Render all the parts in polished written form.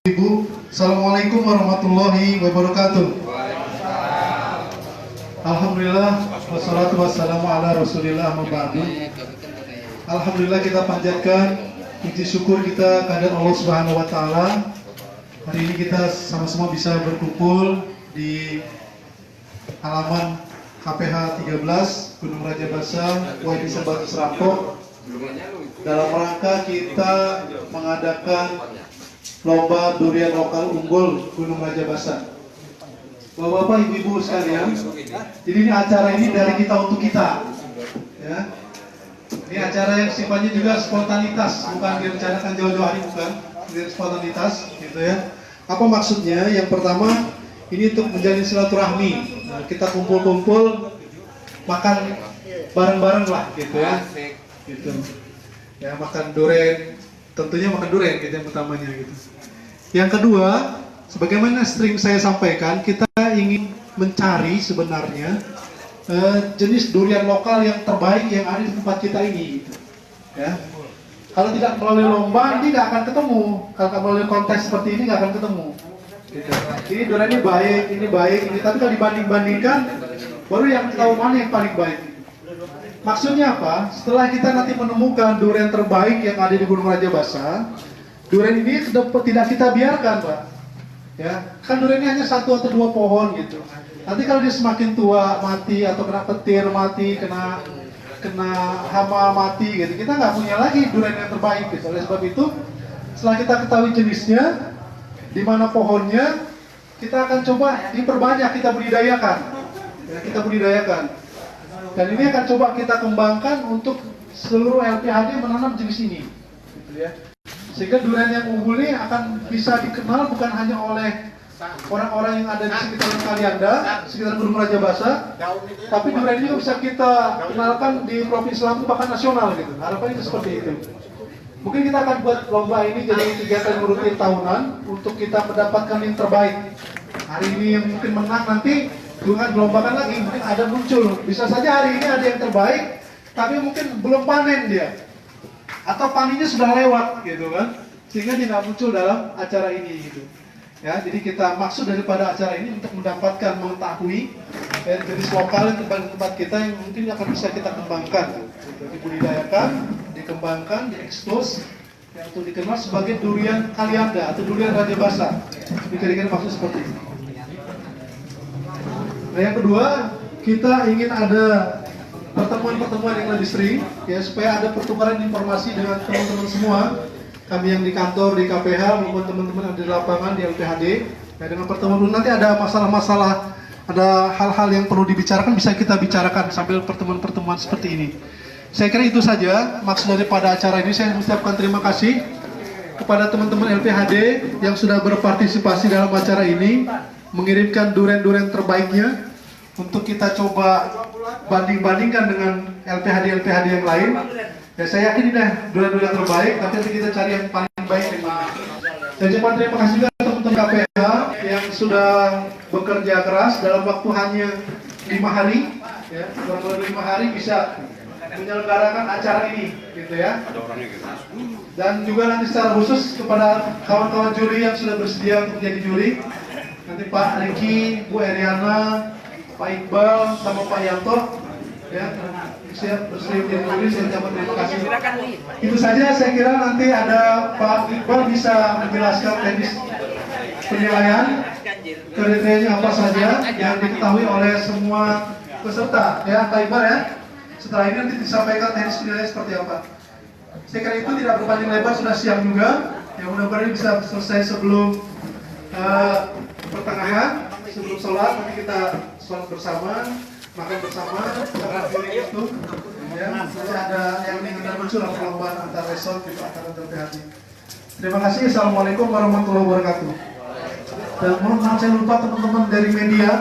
Ibu, Assalamualaikum warahmatullahi wabarakatuh. Alhamdulillah, wassalatu wassalamu ala rasulillah amma ba'du. Alhamdulillah, kita panjatkan puji syukur kita kehadirat Allah Subhanahu wa taala. Hari ini kita sama-sama bisa berkumpul di halaman KPH 13 Gunung Rajabasa, YB Batu Serapok, dalam rangka kita mengadakan lomba durian lokal unggul Gunung Rajabasa. Bapak-bapak, ibu-ibu sekalian, jadi ini acara ini dari kita untuk kita, ya. Ini acara yang sifatnya juga spontanitas, bukan direncanakan jauh-jauh hari, bukan, ini spontanitas, gitu ya. Apa maksudnya? Yang pertama, ini untuk menjalin silaturahmi. Nah, kita kumpul-kumpul, makan bareng-bareng lah, gitu ya. Gitu. Ya, makan durian, tentunya makan durian gitu yang utamanya gitu. Yang kedua, sebagaimana sering saya sampaikan, kita ingin mencari sebenarnya jenis durian lokal yang terbaik yang ada di tempat kita ini gitu. Ya. Kalau tidak melalui lomba ini nggak akan ketemu. Kalau melalui kontes seperti ini nggak akan ketemu. Gitu. Ini durian ini baik, ini tapi kalau dibanding-bandingkan baru yang tahu mana yang paling baik. Maksudnya apa? Setelah kita nanti menemukan durian terbaik yang ada di Gunung Rajabasa, durian ini tidak kita biarkan, Pak. Ya, kan durian ini hanya satu atau dua pohon gitu. Nanti kalau dia semakin tua mati atau kena petir mati, kena hama mati gitu, kita nggak punya lagi durian yang terbaik gitu. Oleh sebab itu, setelah kita ketahui jenisnya, di mana pohonnya, kita akan coba diperbanyak, kita budidayakan. Ya, kita budidayakan. Dan ini akan coba kita kembangkan untuk seluruh LPHD menanam jenis ini, gitu ya. Sehingga durian yang unggul ini akan bisa dikenal bukan hanya oleh orang-orang yang ada di sekitar Kalianda, sekitar Gunung Rajabasa, tapi durian ini bisa kita kenalkan di Provinsi Lampung bahkan nasional gitu. Harapannya seperti itu. Mungkin kita akan buat lomba ini jadi kegiatan rutin tahunan untuk kita mendapatkan yang terbaik. Hari ini yang mungkin menang nanti dengan dilombakan lagi, mungkin ada muncul. Bisa saja hari ini ada yang terbaik, tapi mungkin belum panen dia, atau panennya sudah lewat, gitu kan, sehingga dia nggak muncul dalam acara ini, gitu. Ya, jadi kita maksud daripada acara ini untuk mendapatkan, mengetahui jenis lokal yang terbaik di tempat kita yang mungkin akan bisa kita kembangkan, gitu. Dibudidayakan, dikembangkan, diekspos, yang untuk dikenal sebagai durian Kalianda atau durian Rajabasa. Dikira-kira maksud seperti ini. Nah, yang kedua, kita ingin ada pertemuan-pertemuan yang lebih sering, ya, supaya ada pertukaran informasi dengan teman-teman semua, kami yang di kantor, di KPH, maupun teman-teman yang di lapangan, di LPHD. Ya, dengan pertemuan nanti ada masalah-masalah, ada hal-hal yang perlu dibicarakan, bisa kita bicarakan sambil pertemuan-pertemuan seperti ini. Saya kira itu saja maksud daripada acara ini. Saya mengucapkan terima kasih kepada teman-teman LPHD yang sudah berpartisipasi dalam acara ini, mengirimkan durian-durian terbaiknya untuk kita coba banding-bandingkan dengan LPHD yang lain. Ya, saya yakin ini durian-durian terbaik, tapi nanti kita cari yang paling baik di mana. Saya ucapkan terima kasih juga teman-teman KPH yang sudah bekerja keras dalam waktu hanya 5 hari, ya, dalam 5 hari bisa menyelenggarakan acara ini, gitu ya. Dan juga nanti secara khusus kepada kawan-kawan juri yang sudah bersedia untuk jadi juri. Nanti Pak Riki, Bu Eriana, Pak Iqbal, sama Pak Yanto, ya, siap bersedia menjadi juri. Saya ucapkan terima kasih. Itu saja, saya kira nanti ada Pak Iqbal bisa menjelaskan teknis penilaian, kriterianya apa saja yang diketahui oleh semua peserta, ya, Pak Iqbal ya. Setelah ini nanti disampaikan teknis penilaian seperti apa. Saya kira itu tidak berpanjang lebar, sudah siang juga. Ya, mudah-mudahan bisa selesai sebelum pertengahan, sebelum sholat. Nanti kita sholat bersama, makan bersama, karena itu ya, nanti ada yang ingin muncul perlombaan antar resort di antara LPHD. Terima kasih. Assalamualaikum warahmatullahi wabarakatuh. Dan mohon maaf saya lupa teman-teman dari media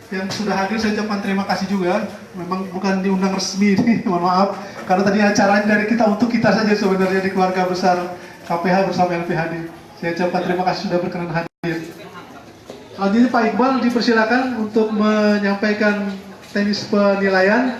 yang sudah hadir, saya ucapkan terima kasih juga. Memang bukan diundang resmi ini, mohon maaf, karena tadi acaranya dari kita untuk kita saja sebenarnya di keluarga besar KPH bersama LPHD. Saya ucapkan terima kasih sudah berkenan hadir. Selanjutnya Pak Iqbal dipersilakan untuk menyampaikan teknis penilaian.